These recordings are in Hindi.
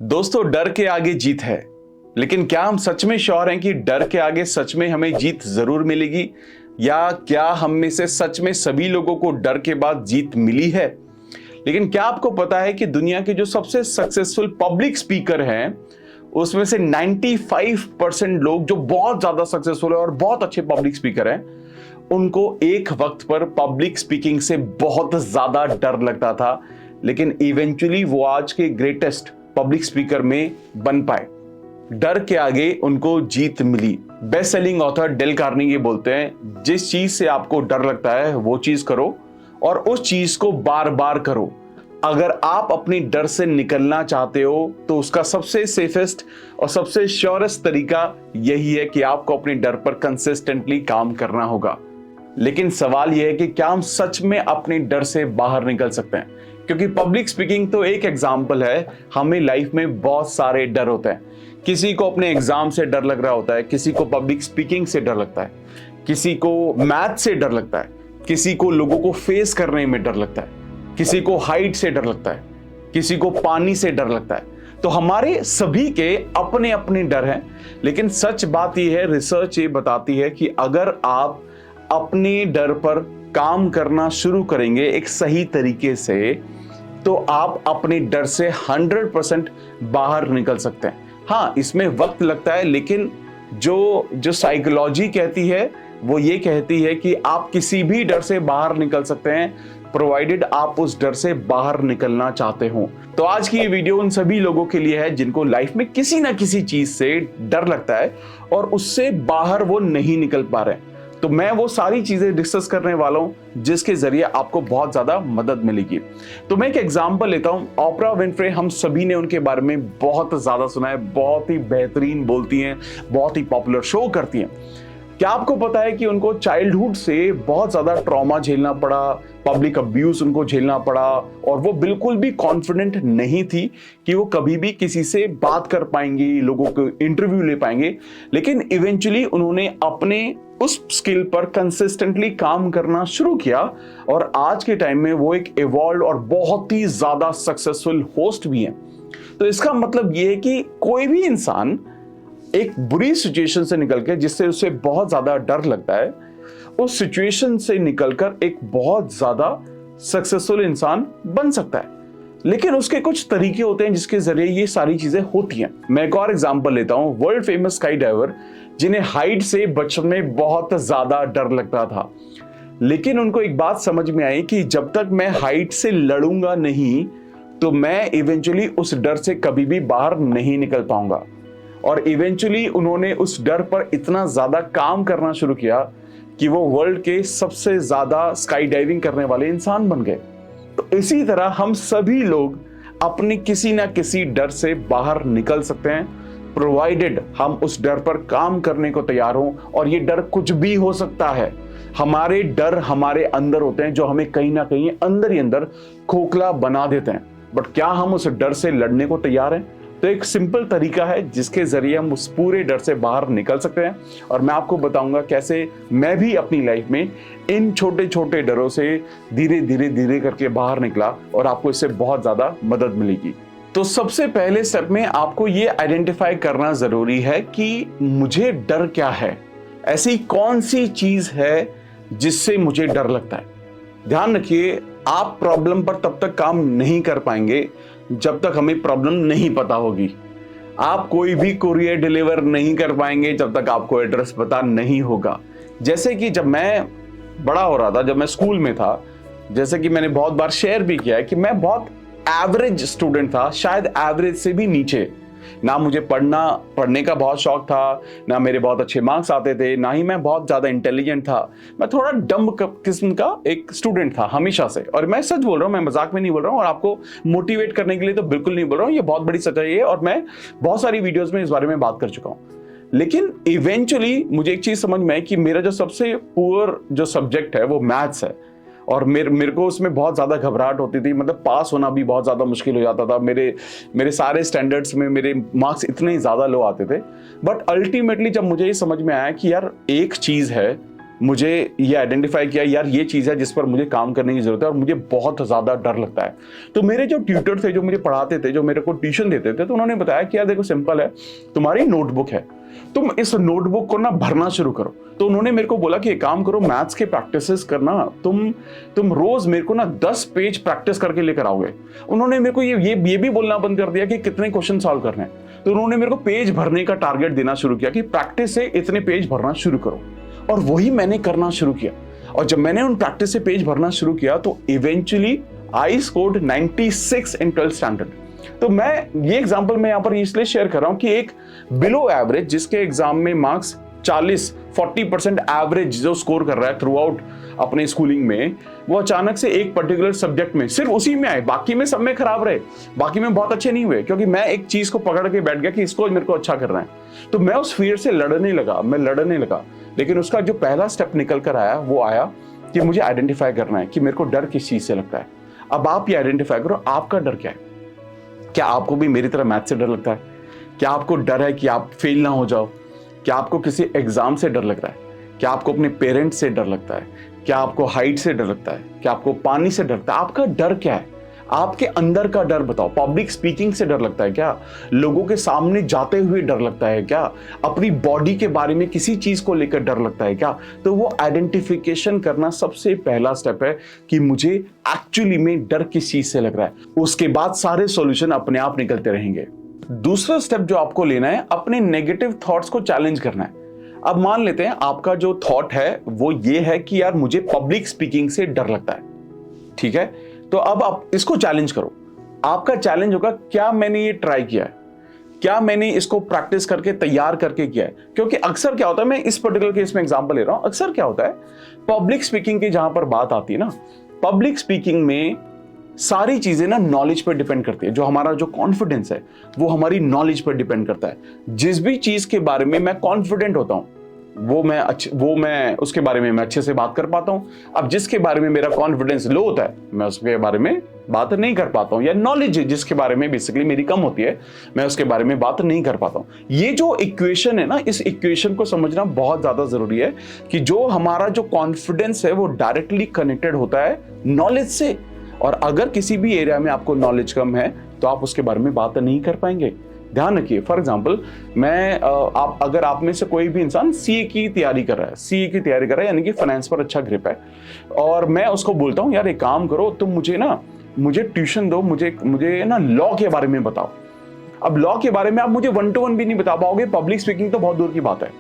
दोस्तों, डर के आगे जीत है। लेकिन क्या हम सच में श्योर हैं कि डर के आगे सच में हमें जीत जरूर मिलेगी? या क्या हम में से सच में सभी लोगों को डर के बाद जीत मिली है? लेकिन क्या आपको पता है कि दुनिया के जो सबसे सक्सेसफुल पब्लिक स्पीकर हैं उसमें से 95% लोग जो बहुत ज्यादा सक्सेसफुल है और बहुत अच्छे पब्लिक स्पीकर हैं, उनको एक वक्त पर पब्लिक स्पीकिंग से बहुत ज्यादा डर लगता था, लेकिन इवेंचुअली वो आज के ग्रेटेस्ट पब्लिक स्पीकर में बन पाए। डर के आगे उनको जीत मिली। Best selling author Dale Carnegie बोलते हैं, जिस चीज से आपको डर लगता है वो चीज करो और उस चीज को बार बार करो। अगर आप अपनी डर से निकलना चाहते हो तो उसका सबसे सेफेस्ट और सबसे श्योरेस्ट तरीका यही है कि आपको अपने डर पर कंसिस्टेंटली काम करना होगा। लेकिन सवाल यह है कि क्या हम सच में अपने डर से बाहर निकल सकते हैं? क्योंकि पब्लिक स्पीकिंग तो एक एग्जाम्पल है, हमें लाइफ में बहुत सारे डर होते हैं। किसी को अपने एग्जाम से डर लग रहा होता है, किसी को पब्लिक स्पीकिंग से डर लगता है, किसी को मैथ से डर लगता है, किसी को लोगों को फेस करने में डर लगता है, किसी को हाइट से डर लगता है, किसी को पानी से डर लगता है। तो हमारे सभी के अपने अपने डर हैं। लेकिन सच बात यह है, रिसर्च ये बताती है कि अगर आप अपने डर पर काम करना शुरू करेंगे एक सही तरीके से, तो आप अपने डर से 100% बाहर निकल सकते हैं। हाँ, इसमें वक्त लगता है, लेकिन जो साइकोलॉजी कहती है वो ये कहती है कि आप किसी भी डर से बाहर निकल सकते हैं, प्रोवाइडेड आप उस डर से बाहर निकलना चाहते हो। तो आज की ये वीडियो उन सभी लोगों के लिए है जिनको लाइफ में किसी ना किसी चीज से डर लगता है और उससे बाहर वो नहीं निकल पा रहे हैं। तो मैं वो सारी चीजें डिस्कस करने वाला हूं जिसके जरिए आपको बहुत ज्यादा मदद मिलेगी। तो मैं एक एग्जांपल लेता हूं। ऑपरा विनफ्रे, हम सभी ने उनके बारे में बहुत ज्यादा सुना है। बहुत ही बेहतरीन बोलती हैं, बहुत ही पॉपुलर शो करती हैं। क्या आपको पता है कि उनको चाइल्डहुड से बहुत ज्यादा ट्रॉमा झेलना पड़ा, पब्लिक अब्यूज उनको झेलना पड़ा, और वो बिल्कुल भी कॉन्फिडेंट नहीं थी कि वो कभी भी किसी से बात कर पाएंगी, लोगों को इंटरव्यू ले पाएंगे। लेकिन इवेंचुअली उन्होंने अपने उस स्किल पर कंसिस्टेंटली काम करना शुरू किया और आज के टाइम में वो एक इवॉल्व और बहुत ही ज्यादा सक्सेसफुल होस्ट भी हैं। तो इसका मतलब ये है कि कोई भी इंसान एक बुरी सिचुएशन से निकलकर, जिससे उसे बहुत ज्यादा डर लगता है, उस सिचुएशन से निकलकर एक बहुत ज्यादा सक्सेसफुल इंसान बन सकता है। लेकिन उसके कुछ तरीके होते हैं जिसके जरिए ये सारी चीजें होती हैं। मैं एक और एग्जांपल लेता हूं। वर्ल्ड फेमस स्काई डाइवर, जिन्हें हाइट से बचपन में बहुत ज्यादा डर लगता था, लेकिन उनको एक बात समझ में आई कि जब तक मैं हाइट से लड़ूंगा नहीं तो मैं इवेंचुअली उस डर से कभी भी बाहर नहीं निकल पाऊंगा। और इवेंचुअली उन्होंने उस डर पर इतना ज्यादा काम करना शुरू किया कि वो वर्ल्ड के सबसे ज्यादा स्काई डाइविंग करने वाले इंसान बन गए। तो इसी तरह हम सभी लोग अपने किसी ना किसी डर से बाहर निकल सकते हैं, प्रोवाइडेड हम उस डर पर काम करने को तैयार हों। और ये डर कुछ भी हो सकता है। हमारे डर हमारे अंदर होते हैं जो हमें कहीं ना कहीं अंदर ही अंदर खोखला बना देते हैं। बट क्या हम उस डर से लड़ने को तैयार हैं? तो एक सिंपल तरीका है जिसके जरिए हम उस पूरे डर से बाहर निकल सकते हैं, और मैं आपको बताऊंगा कैसे मैं भी अपनी लाइफ में इन छोटे छोटे डरों से धीरे धीरे धीरे करके बाहर निकला और आपको इससे बहुत ज्यादा मदद मिलेगी। तो सबसे पहले स्टेप में आपको ये आइडेंटिफाई करना जरूरी है कि मुझे डर क्या है, ऐसी कौन सी चीज है जिससे मुझे डर लगता है। ध्यान रखिए, आप प्रॉब्लम पर तब तक काम नहीं कर पाएंगे जब तक हमें प्रॉब्लम नहीं पता होगी। आप कोई भी कुरियर डिलीवर नहीं कर पाएंगे जब तक आपको एड्रेस पता नहीं होगा। जैसे कि जब मैं बड़ा हो रहा था, जब मैं स्कूल में था, जैसे कि मैंने बहुत बार शेयर भी किया है कि मैं बहुत एवरेज स्टूडेंट था, शायद एवरेज से भी नीचे। ना मुझे पढ़ने का बहुत शौक था, ना मेरे बहुत अच्छे मार्क्स आते थे, ना ही मैं बहुत ज्यादा इंटेलिजेंट था। मैं थोड़ा डम्ब किस्म का एक स्टूडेंट था हमेशा से। और मैं सच बोल रहा हूँ, मैं मजाक में नहीं बोल रहा हूँ, और आपको मोटिवेट करने के लिए तो बिल्कुल नहीं बोल रहा हूँ। ये बहुत बड़ी सच्चाई है और मैं बहुत सारी वीडियोज में इस बारे में बात कर चुका हूँ। लेकिन इवेंचुअली मुझे एक चीज समझ में आई कि मेरा जो सबसे पुअर जो सब्जेक्ट है वो मैथ्स है। और मेरे को उसमें बहुत ज़्यादा घबराहट होती थी, मतलब पास होना भी बहुत ज़्यादा मुश्किल हो जाता था। मेरे सारे स्टैंडर्ड्स में मेरे मार्क्स इतने ज़्यादा लो आते थे। बट अल्टीमेटली जब मुझे ये समझ में आया कि यार एक चीज़ है मुझे ये आइडेंटिफाई किया यार ये चीज़ है जिस पर मुझे काम करने की जरूरत है और मुझे बहुत ज़्यादा डर लगता है। तो मेरे जो ट्यूटर थे, जो मुझे पढ़ाते थे, जो मेरे को ट्यूशन देते थे, तो उन्होंने बताया कि यार देखो सिंपल है, तुम्हारी नोटबुक है, तुम इस नोटबुक को ना भरना शुरू करो। तो उन्होंने मेरे को बोला कि एक काम करो, मैथ्स के प्रैक्टिसेस करना, तुम रोज मेरे को ना 10 पेज प्रैक्टिस करके लेकर आओगे। उन्होंने मेरे को ये भी बोलना बंद कर दिया कि कितने क्वेश्चन सॉल्व करने हैं। तो उन्होंने मेरे को पेज भरने का टारगेट देना शुरू किया कि प्रैक्टिस से इतने पेज भरना शुरू करो, और वही मैंने करना शुरू किया। और जब मैंने उन प्रैक्टिस से पेज भरना शुरू किया तो eventually I scored 96 in 12th standard. तो मैं ये एग्जांपल मैं यहाँ पर इसलिए शेयर कर रहा हूँ कि एक बिलो एवरेज जिसके एग्जाम में मार्क्स 40% एवरेज जो स्कोर कर रहा है थ्रू आउट अपने स्कूलिंग में, वो अचानक से एक पर्टिकुलर सब्जेक्ट में सिर्फ उसी में आए, बाकी में सब में खराब रहे, बाकी में बहुत अच्छे नहीं हुए, क्योंकि मैं एक चीज को पकड़ के बैठ गया कि इसको मेरे को अच्छा करना है। तो मैं उस फियर से लड़ने लगा। लेकिन उसका जो पहला स्टेप निकल कर आया वो आया कि मुझे आइडेंटिफाई करना है कि मेरे को डर किस चीज से लगता है। अब आप ये आइडेंटिफाई करो, आपका डर क्या है? क्या आपको भी मेरी तरह मैथ से डर लगता है? क्या आपको डर है कि आप फेल ना हो जाओ? क्या आपको किसी एग्जाम से डर लग रहा है? क्या आपको अपने पेरेंट्स से डर लगता है? क्या आपको हाइट से डर लगता है? क्या आपको पानी से डर लगता है? आपका डर क्या है? आपके अंदर का डर बताओ। पब्लिक स्पीकिंग से डर लगता है क्या? लोगों के सामने जाते हुए डर लगता है क्या? अपनी बॉडी के बारे में किसी चीज को लेकर डर लगता है क्या? तो वो आइडेंटिफिकेशन करना सबसे पहला स्टेप है कि मुझे एक्चुअली में डर किस चीज से लग रहा है। उसके बाद सारे सॉल्यूशन अपने आप निकलते रहेंगे। दूसरा स्टेप जो आपको लेना है, अपने नेगेटिव थॉट्स को चैलेंज करना है। अब मान लेते हैं आपका जो थॉट है वो ये है कि यार मुझे पब्लिक स्पीकिंग से डर लगता है, ठीक है? तो अब आप इसको चैलेंज करो। आपका चैलेंज होगा, क्या मैंने ये ट्राई किया है? क्या मैंने इसको प्रैक्टिस करके तैयार करके किया है? क्योंकि अक्सर क्या होता है, मैं इस पर्टिकुलर केस में एग्जांपल ले रहा हूं, अक्सर क्या होता है पब्लिक स्पीकिंग की जहां पर बात आती है ना, पब्लिक स्पीकिंग में सारी चीजें ना नॉलेज पर डिपेंड करती है। जो हमारा जो कॉन्फिडेंस है वो हमारी नॉलेज पर डिपेंड करता है। जिस भी चीज के बारे में मैं कॉन्फिडेंट होता हूं वो मैं उसके बारे में मैं अच्छे से बात कर पाता हूं। अब जिसके बारे में मेरा कॉन्फिडेंस लो होता है मैं उसके बारे में बात नहीं कर पाता हूं, या नॉलेज जिसके बारे में बेसिकली मेरी कम होती है मैं उसके बारे में बात नहीं कर पाता हूं। ये जो इक्वेशन है ना, इस इक्वेशन को समझना बहुत ज्यादा जरूरी है कि जो हमारा जो कॉन्फिडेंस है वो डायरेक्टली कनेक्टेड होता है नॉलेज से। और अगर किसी भी एरिया में आपको नॉलेज कम है तो आप उसके बारे में बात नहीं कर पाएंगे। ध्यान रखिए, फॉर एग्जाम्पल अगर आप में से कोई भी इंसान सीए की तैयारी कर रहा है, यानी कि फाइनेंस पर अच्छा ग्रिप है, और मैं उसको बोलता हूं यार एक काम करो, तुम मुझे ट्यूशन दो, मुझे ना लॉ के बारे में बताओ। अब लॉ के बारे में आप मुझे 1 to 1 भी नहीं बता पाओगे, पब्लिक स्पीकिंग तो बहुत दूर की बात है।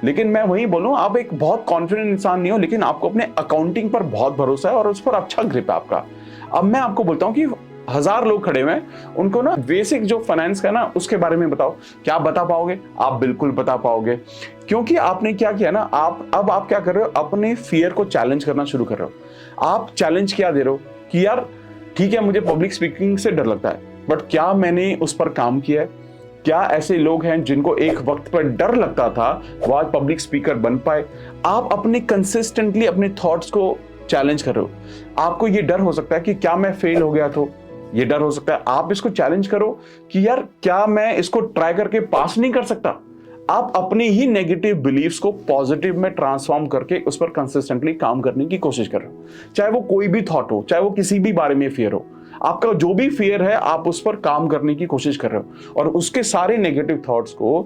लेकिन मैं वही बोलूं, आप एक बहुत कॉन्फिडेंट इंसान नहीं हो, लेकिन आपको अपने अकाउंटिंग पर बहुत भरोसा है और उस पर अच्छा ग्रिप है आपका। अब मैं आपको बोलता हूं कि 1000 लोग खड़े हुए हैं, उनको ना बेसिक जो फाइनेंस का ना उसके बारे में बताओ, क्या बता पाओगे? आप बिल्कुल बता पाओगे, क्योंकि आपने क्या किया ना, आप क्या कर रहे हो, अपने फियर को चैलेंज करना शुरू कर रहे हो। आप चैलेंज क्या दे रहे हो कि यार ठीक है मुझे पब्लिक स्पीकिंग से डर लगता है, बट क्या मैंने उस पर काम किया है? क्या ऐसे लोग हैं जिनको एक वक्त पर डर लगता था वो आज पब्लिक स्पीकर बन पाए? आप अपने कंसिस्टेंटली अपने थॉट्स को चैलेंज कर रहे हो। आपको ये डर हो सकता है कि क्या मैं फेल हो गया, तो ये डर हो सकता है। आप इसको चैलेंज करो कि यार क्या मैं इसको ट्राई करके पास नहीं कर सकता। आप अपने ही नेगेटिव बिलीफ्स को पॉजिटिव में ट्रांसफॉर्म करके उस पर कंसिस्टेंटली काम करने की कोशिश कर रहे हो। चाहे वो कोई भी थॉट हो, चाहे वो किसी भी बारे में फियर हो, आपका जो भी फियर है आप उस पर काम करने की कोशिश कर रहे हो और उसके सारे नेगेटिव थॉट्स को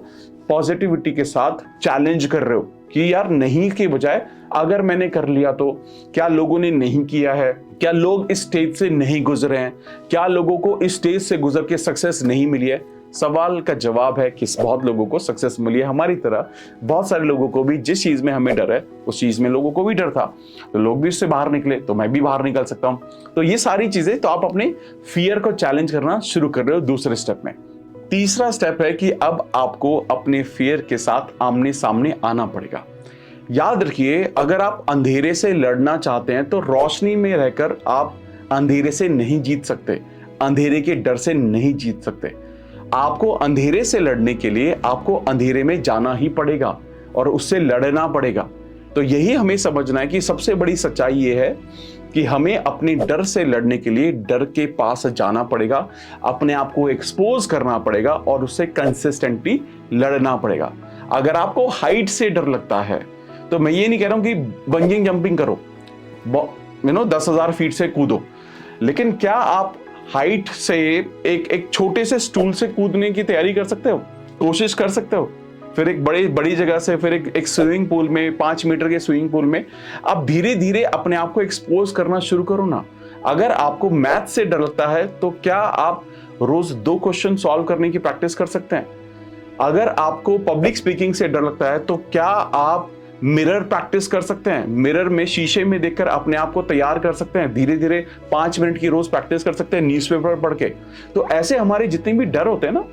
पॉजिटिविटी के साथ चैलेंज कर रहे हो कि यार नहीं के बजाय अगर मैंने कर लिया तो, क्या लोगों ने नहीं किया है, क्या लोग इस स्टेज से नहीं गुजरे हैं, क्या लोगों को इस स्टेज से गुजर के सक्सेस नहीं मिली है? सवाल का जवाब है कि बहुत लोगों को सक्सेस मिली है। हमारी तरह बहुत सारे लोगों को भी जिस चीज में हमें डर है उस चीज में लोगों को भी डर था, तो लोग भी उससे बाहर निकले, तो मैं भी बाहर निकल सकता हूं। तो ये सारी चीजें, तो आप अपने फियर को चैलेंज करना शुरू कर रहे हो दूसरे स्टेप में। तीसरा स्टेप है कि अब आपको अपने फियर के साथ आमने सामने आना पड़ेगा। याद रखिए, अगर आप अंधेरे से लड़ना चाहते हैं तो रोशनी में रहकर आप अंधेरे से नहीं जीत सकते, अंधेरे के डर से नहीं जीत सकते। आपको अंधेरे से लड़ने के लिए आपको अंधेरे में जाना ही पड़ेगा और उससे लड़ना पड़ेगा। तो यही हमें समझना है कि सबसे बड़ी सच्चाई ये है कि हमें अपने डर से लड़ने के लिए डर के पास जाना पड़ेगा, अपने आप को एक्सपोज करना पड़ेगा और उससे कंसिस्टेंटली लड़ना पड़ेगा। अगर आपको हाइट से डर लगता है तो मैं ये नहीं कह रहा हूं कि बंजिंग जंपिंग करो, 10,000 फीट से कूदो, लेकिन क्या आप हाइट से एक छोटे से स्टूल से कूदने की तैयारी कर सकते हो, कोशिश कर सकते हो? फिर एक बड़ी जगह से, फिर एक स्विमिंग पूल में, 5 मीटर के स्विमिंग पूल में आप धीरे धीरे अपने आप को एक्सपोज करना शुरू करो ना। अगर आपको मैथ से डर लगता है तो क्या आप रोज 2 क्वेश्चन सॉल्व करने की प्रैक्टिस कर सकते हैं? अगर आपको पब्लिक स्पीकिंग से डर लगता है तो क्या आप मिरर प्रैक्टिस कर सकते हैं? मिरर में, शीशे में देखकर अपने आप को तैयार कर सकते हैं, धीरे धीरे 5 मिनट की रोज प्रैक्टिस कर सकते हैं न्यूज़पेपर पढ़ के। तो ऐसे हमारे जितने भी डर होते हैं ना,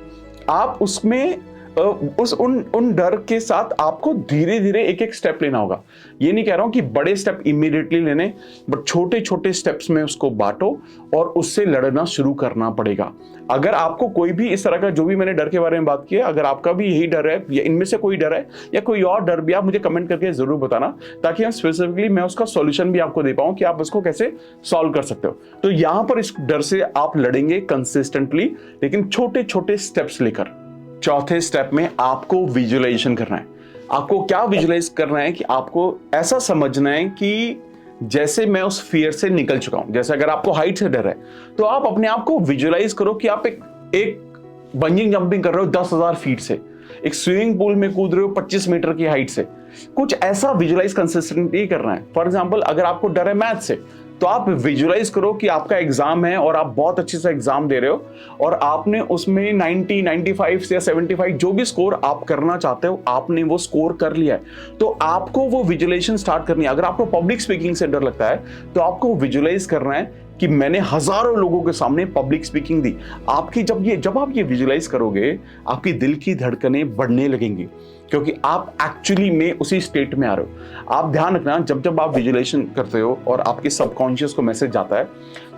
आप उसमें उन डर के साथ आपको धीरे धीरे एक एक स्टेप लेना होगा। ये नहीं कह रहा हूं कि बड़े स्टेप इमीडिएटली लेने, बट छोटे छोटे स्टेप्स में उसको बांटो और उससे लड़ना शुरू करना पड़ेगा। अगर आपको कोई भी इस तरह का, जो भी मैंने डर के बारे में बात की है, अगर आपका भी यही डर है या इनमें से कोई डर है या कोई और डर भी, आप मुझे कमेंट करके जरूर बताना, ताकि हम स्पेसिफिकली मैं उसका सॉल्यूशन भी आपको दे पाऊं कि आप उसको कैसे सॉल्व कर सकते हो। तो यहां पर इस डर से आप लड़ेंगे कंसिस्टेंटली, लेकिन छोटे छोटे स्टेप्स लेकर। चौथे स्टेप में आपको विजुअलाइजेशन करना है। आपको क्या विजुअलाइज करना है कि आपको ऐसा समझना है कि जैसे मैं उस फियर से निकल चुका हूं। जैसे अगर आपको हाइट से डर है तो आप अपने आप को विजुअलाइज करो कि आप एक बंजिंग जंपिंग कर रहे हो 10,000 फीट से, एक स्विमिंग पूल में कूद रहे हो 25 मीटर की हाइट से। कुछ ऐसा विजुअलाइज कंसिस्टेंटली करना है। फॉर एग्जाम्पल, अगर आपको डर है मैथ से, तो आप विजुअलाइज करो कि आपका एग्जाम है और आप बहुत अच्छे से एग्जाम दे रहे हो और आपने उसमें 90, 95 या 75 जो भी स्कोर आप करना चाहते हो, आपने वो स्कोर कर लिया है। तो आपको वो विजुअलाइजेशन स्टार्ट करनी है। अगर आपको पब्लिक स्पीकिंग से डर लगता है तो आपको विजुअलाइज करना है कि मैंने हजारों लोगों के सामने पब्लिक स्पीकिंग दी। आपकी जब आप ये विजुअलाइज करोगे, आपकी दिल की धड़कनें बढ़ने लगेंगी, क्योंकि आप एक्चुअली में उसी स्टेट में आ रहे हो। आप ध्यान रखना, जब आप विजुअलाइजेशन करते हो और आपके सबकॉन्शियस को मैसेज जाता है,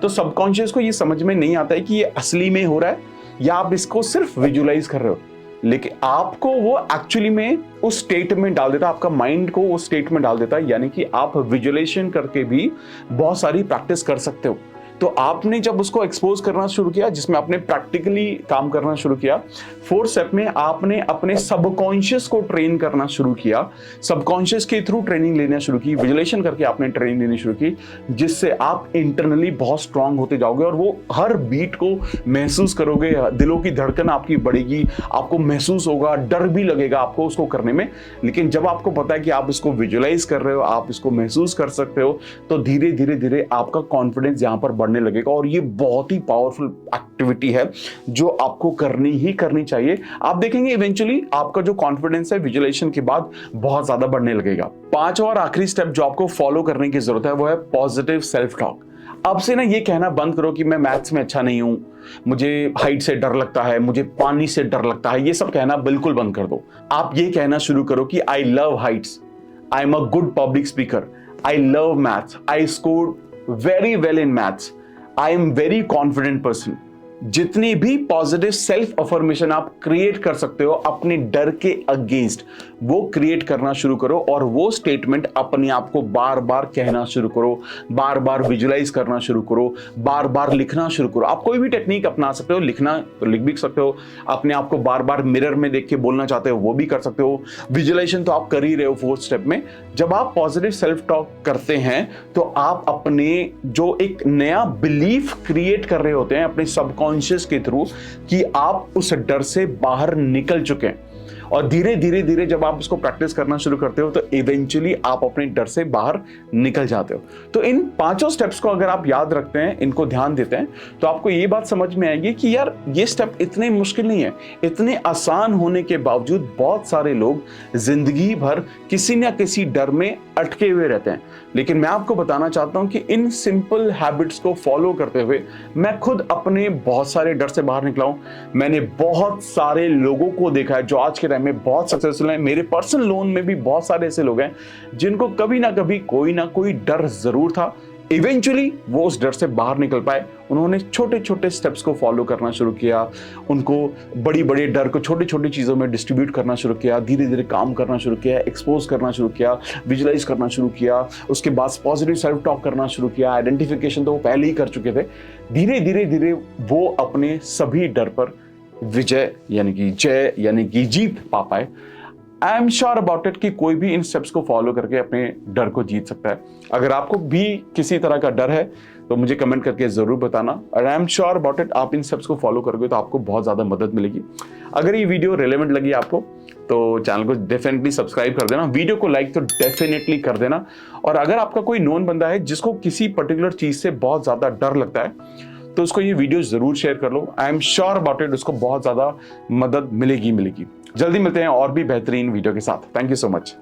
तो सबकॉन्शियस को ये समझ में नहीं आता है कि ये असली में हो रहा है या आप इसको सिर्फ विजुअलाइज कर रहे हो, लेकिन आपको वो एक्चुअली में उस स्टेट में डाल देता है, आपका माइंड को उस स्टेट में डाल देता है। यानी कि आप विजुअलाइजेशन करके भी बहुत सारी प्रैक्टिस कर सकते हो। तो आपने जब उसको एक्सपोज करना शुरू किया, जिसमें आपने प्रैक्टिकली काम करना शुरू किया, 4th स्टेप में आपने अपने सबकॉन्शियस को ट्रेन करना शुरू किया। सबकॉन्शियस के थ्रू ट्रेनिंग लेना शुरू की, विजुअलाइजेशन करके आपने ट्रेनिंग लेनी शुरू की, जिससे आप इंटरनली बहुत स्ट्रांग होते जाओगे और वो हर बीट को महसूस करोगे, दिलों की धड़कन आपकी बढ़ेगी, आपको महसूस होगा, डर भी लगेगा आपको उसको करने में। लेकिन जब आपको पता है कि आप इसको विजुअलाइज कर रहे हो, आप इसको महसूस कर सकते हो, तो धीरे धीरे धीरे आपका कॉन्फिडेंस यहां पर बढ़ने लगेगा। और ये बहुत ही पावरफुल एक्टिविटी है जो आपको करनी ही करनी चाहिए। आप देखेंगे इवेंचुअली आपका जो कॉन्फिडेंस है विजुअलाइजेशन के बाद बहुत ज्यादा बढ़ने लगेगा। 5वां और आखिरी स्टेप जो आपको फॉलो करने की जरूरत है वो है पॉजिटिव सेल्फ टॉक। अब से ना ये कहना बंद करो कि मैं मैथ्स में अच्छा नहीं हूं, मुझे हाइट से डर लगता है, मुझे पानी से डर लगता है। ये सब कहना बिल्कुल बंद कर दो। आप ये कहना शुरू करो कि I love Heights, I am a good public speaker, I love maths, I scored very well in maths, I am very confident person. जितनी भी पॉजिटिव सेल्फ अफर्मेशन आप क्रिएट कर सकते हो अपने डर के अगेंस्ट, वो क्रिएट करना शुरू करो और वो स्टेटमेंट अपने आप को बार बार कहना शुरू करो, बार बार विजुअलाइज करना शुरू करो, बार बार लिखना शुरू करो। आप कोई भी टेक्निक अपना सकते हो, लिखना तो लिख भी सकते हो, अपने आप को बार बार मिरर में देख के बोलना चाहते हो वो भी कर सकते हो। विजुअलाइजेशन तो आप कर ही रहे हो 4th स्टेप में। जब आप पॉजिटिव सेल्फ टॉक करते हैं तो आप अपने जो एक नया बिलीफ क्रिएट कर रहे होते हैं अपने सबकॉन्शियस के थ्रू कि आप उस डर से बाहर निकल चुके हैं। और धीरे धीरे धीरे जब आप इसको प्रैक्टिस करना शुरू करते हो तो इवेंचुअली आप अपने डर से बाहर निकल जाते हो। तो इन 5 स्टेप्स को अगर आप याद रखते हैं, इनको ध्यान देते हैं, तो आपको ये बात समझ में आएगी कि यार ये स्टेप इतने मुश्किल नहीं है। इतने आसान होने के बावजूद बहुत सारे लोग जिंदगी भर किसी ना किसी डर में अटके हुए रहते हैं। लेकिन मैं आपको बताना चाहता हूं कि इन सिंपल हैबिट्स को फॉलो करते हुए मैं खुद अपने बहुत सारे डर से बाहर निकला हूं। मैंने बहुत सारे लोगों को देखा है जो आज के टाइम में बहुत सक्सेसफुल हैं। मेरे पर्सनल लोन में भी बहुत सारे ऐसे लोग हैं जिनको कभी ना कभी कोई ना कोई डर जरूर था। इवेंचुअली वो उस डर से बाहर निकल पाए। उन्होंने छोटे छोटे स्टेप्स को फॉलो करना शुरू किया, उनको बड़ी बड़े डर को छोटी छोटी चीज़ों में डिस्ट्रीब्यूट करना शुरू किया, धीरे धीरे काम करना शुरू किया, एक्सपोज करना शुरू किया, विजुअलाइज करना शुरू किया, उसके बाद पॉजिटिव सेल्फ टॉक करना शुरू किया। आइडेंटिफिकेशन तो वो पहले ही कर चुके थे। धीरे धीरे धीरे वो अपने सभी डर पर विजय यानी कि जय यानी कि जीत पा पाए। आई एम श्योर अबाउट इट कि कोई भी इन स्टेप्स को फॉलो करके अपने डर को जीत सकता है। अगर आपको भी किसी तरह का डर है तो मुझे कमेंट करके जरूर बताना, और आई एम श्योर अबाउट इट आप इन स्टेप्स को फॉलो करोगे तो आपको बहुत ज्यादा मदद मिलेगी। अगर ये वीडियो रिलेवेंट लगी आपको तो चैनल को डेफिनेटली सब्सक्राइब कर देना, वीडियो को लाइक तो डेफिनेटली कर देना। और अगर आपका कोई नोन बंदा है जिसको किसी पर्टिकुलर चीज से बहुत ज्यादा डर लगता है तो उसको ये वीडियो जरूर शेयर कर लो। I am sure about it उसको बहुत ज्यादा मदद मिलेगी। जल्दी मिलते हैं और भी बेहतरीन वीडियो के साथ। Thank you so much.